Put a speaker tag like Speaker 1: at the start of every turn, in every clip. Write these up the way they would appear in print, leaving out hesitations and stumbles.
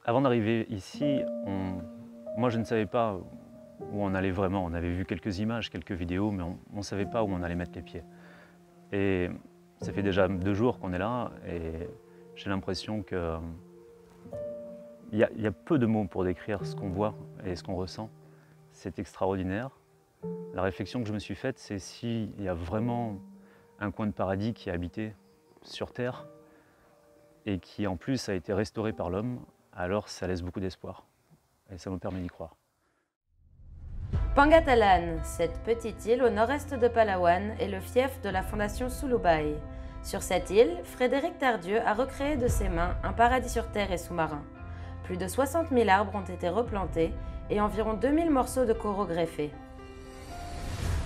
Speaker 1: Avant d'arriver ici, moi je ne savais pas où on allait vraiment. On avait vu quelques images, quelques vidéos, mais on ne savait pas où on allait mettre les pieds. Et ça fait déjà 2 jours qu'on est là et j'ai l'impression qu'il y a peu de mots pour décrire ce qu'on voit et ce qu'on ressent. C'est extraordinaire. La réflexion que je me suis faite, c'est s'il y a vraiment un coin de paradis qui est habité sur Terre et qui en plus a été restauré par l'homme, alors ça laisse beaucoup d'espoir et ça nous permet d'y croire.
Speaker 2: Pangatalan, cette petite île au nord-est de Palawan, est le fief de la fondation Sulubai. Sur cette île, Frédéric Tardieu a recréé de ses mains un paradis sur terre et sous-marin. Plus de 60 000 arbres ont été replantés et environ 2000 morceaux de coraux greffés.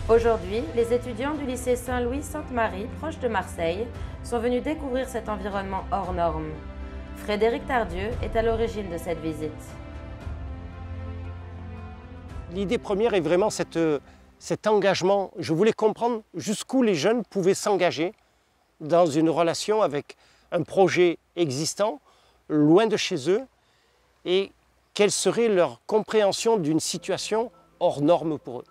Speaker 2: Aujourd'hui, les étudiants du lycée Saint-Louis-Sainte-Marie, proche de Marseille, sont venus découvrir cet environnement hors norme. Frédéric Tardieu est à l'origine de cette visite.
Speaker 3: L'idée première est vraiment cet engagement. Je voulais comprendre jusqu'où les jeunes pouvaient s'engager dans une relation avec un projet existant, loin de chez eux, et quelle serait leur compréhension d'une situation hors norme pour eux.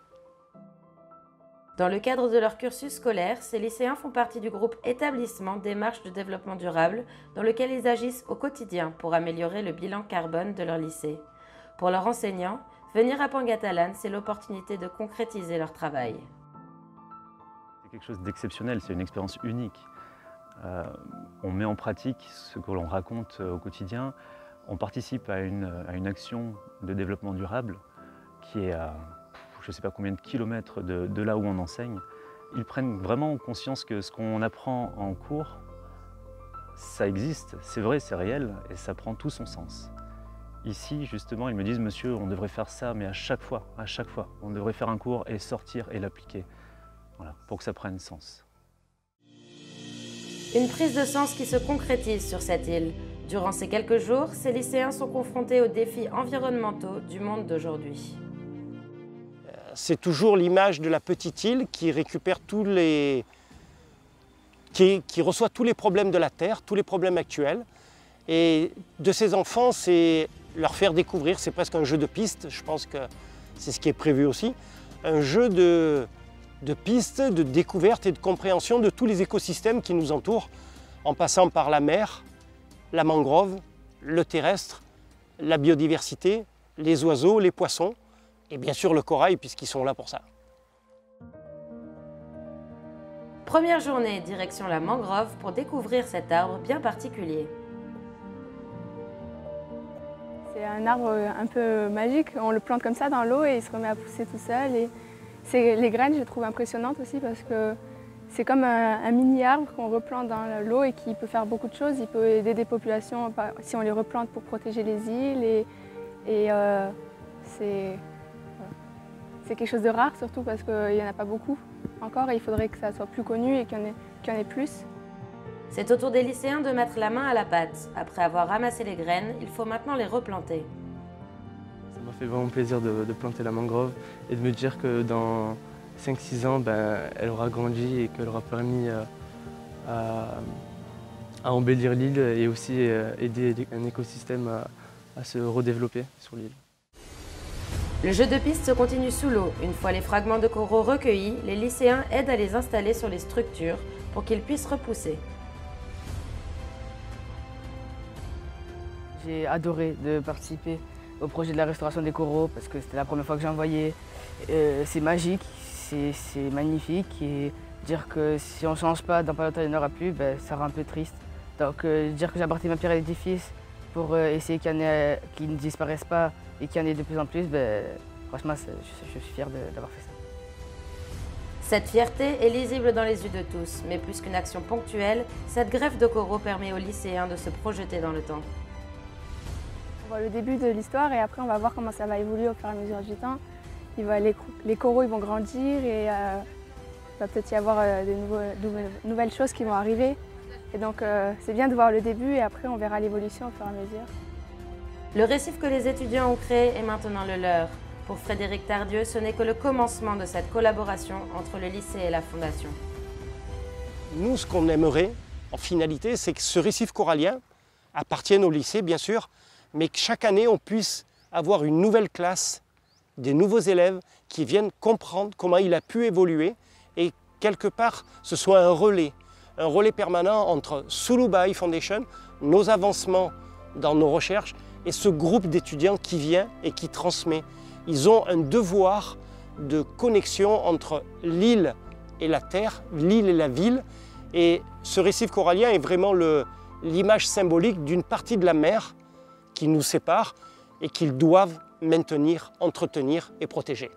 Speaker 2: Dans le cadre de leur cursus scolaire, ces lycéens font partie du groupe Établissement Démarche de développement durable, dans lequel ils agissent au quotidien pour améliorer le bilan carbone de leur lycée. Pour leurs enseignants, venir à Pangatalan, c'est l'opportunité de concrétiser leur travail.
Speaker 1: C'est quelque chose d'exceptionnel, c'est une expérience unique. On met en pratique ce que l'on raconte au quotidien. On participe à une action de développement durable qui est à je ne sais pas combien de kilomètres de là où on enseigne. Ils prennent vraiment conscience que ce qu'on apprend en cours, ça existe, c'est vrai, c'est réel et ça prend tout son sens. Ici, justement, ils me disent « Monsieur, on devrait faire ça, mais à chaque fois, on devrait faire un cours et sortir et l'appliquer. » Voilà, pour que ça prenne sens.
Speaker 2: Une prise de sens qui se concrétise sur cette île. Durant ces quelques jours, ces lycéens sont confrontés aux défis environnementaux du monde d'aujourd'hui.
Speaker 3: C'est toujours l'image de la petite île qui récupère qui reçoit tous les problèmes de la Terre, tous les problèmes actuels. Et de ces enfants, c'est leur faire découvrir, c'est presque un jeu de piste, je pense que c'est ce qui est prévu aussi, un jeu de piste, de découverte et de compréhension de tous les écosystèmes qui nous entourent, en passant par la mer, la mangrove, le terrestre, la biodiversité, les oiseaux, les poissons, et bien sûr le corail, puisqu'ils sont là pour ça.
Speaker 2: Première journée, direction la mangrove pour découvrir cet arbre bien particulier.
Speaker 4: C'est un arbre un peu magique, on le plante comme ça dans l'eau et il se remet à pousser tout seul. Et les graines, je les trouve impressionnantes aussi parce que c'est comme un mini-arbre qu'on replante dans l'eau et qui peut faire beaucoup de choses. Il peut aider des populations si on les replante pour protéger les îles. C'est quelque chose de rare surtout parce qu'il n'y en a pas beaucoup encore et il faudrait que ça soit plus connu et qu'il y en ait plus.
Speaker 2: C'est au tour des lycéens de mettre la main à la pâte. Après avoir ramassé les graines, il faut maintenant les replanter.
Speaker 5: Ça m'a fait vraiment plaisir de planter la mangrove et de me dire que dans 5-6 ans, elle aura grandi et qu'elle aura permis à embellir l'île et aussi aider un écosystème à se redévelopper sur l'île.
Speaker 2: Le jeu de piste se continue sous l'eau. Une fois les fragments de coraux recueillis, les lycéens aident à les installer sur les structures pour qu'ils puissent repousser.
Speaker 6: J'ai adoré de participer au projet de la restauration des coraux parce que c'était la première fois que j'en voyais. C'est magique, c'est magnifique et dire que si on ne change pas, dans pas longtemps il n'y en aura plus, ça rend un peu triste. Donc dire que j'ai apporté ma pierre à l'édifice pour essayer qu'ils ne disparaissent pas et qu'il y en ait de plus en plus, franchement je suis fier d'avoir fait ça.
Speaker 2: Cette fierté est lisible dans les yeux de tous, mais plus qu'une action ponctuelle, cette greffe de coraux permet aux lycéens de se projeter dans le temps.
Speaker 4: On voit le début de l'histoire et après on va voir comment ça va évoluer au fur et à mesure du temps. Les coraux ils vont grandir et il va peut-être y avoir de nouvelles choses qui vont arriver. Et donc c'est bien de voir le début et après on verra l'évolution au fur et à mesure.
Speaker 2: Le récif que les étudiants ont créé est maintenant le leur. Pour Frédéric Tardieu, ce n'est que le commencement de cette collaboration entre le lycée et la Fondation.
Speaker 3: Nous, ce qu'on aimerait, en finalité, c'est que ce récif corallien appartienne au lycée, bien sûr, mais que chaque année on puisse avoir une nouvelle classe, des nouveaux élèves qui viennent comprendre comment il a pu évoluer et quelque part ce soit un relais permanent entre Sulubai Foundation, nos avancements dans nos recherches et ce groupe d'étudiants qui vient et qui transmet. Ils ont un devoir de connexion entre l'île et la terre, l'île et la ville. Et ce récif corallien est vraiment l'image symbolique d'une partie de la mer qui nous sépare et qu'ils doivent maintenir, entretenir et protéger.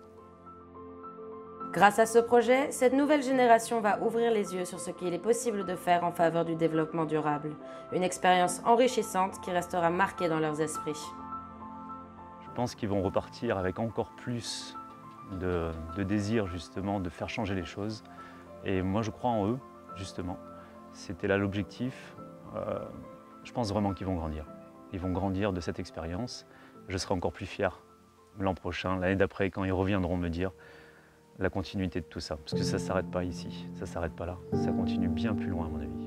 Speaker 2: Grâce à ce projet, cette nouvelle génération va ouvrir les yeux sur ce qu'il est possible de faire en faveur du développement durable. Une expérience enrichissante qui restera marquée dans leurs esprits.
Speaker 1: Je pense qu'ils vont repartir avec encore plus de désir justement de faire changer les choses. Et moi je crois en eux, justement. C'était là l'objectif. Je pense vraiment qu'ils vont grandir. Ils vont grandir de cette expérience. Je serai encore plus fier l'an prochain, l'année d'après, quand ils reviendront me dire la continuité de tout ça. Parce que ça ne s'arrête pas ici, ça ne s'arrête pas là. Ça continue bien plus loin à mon avis.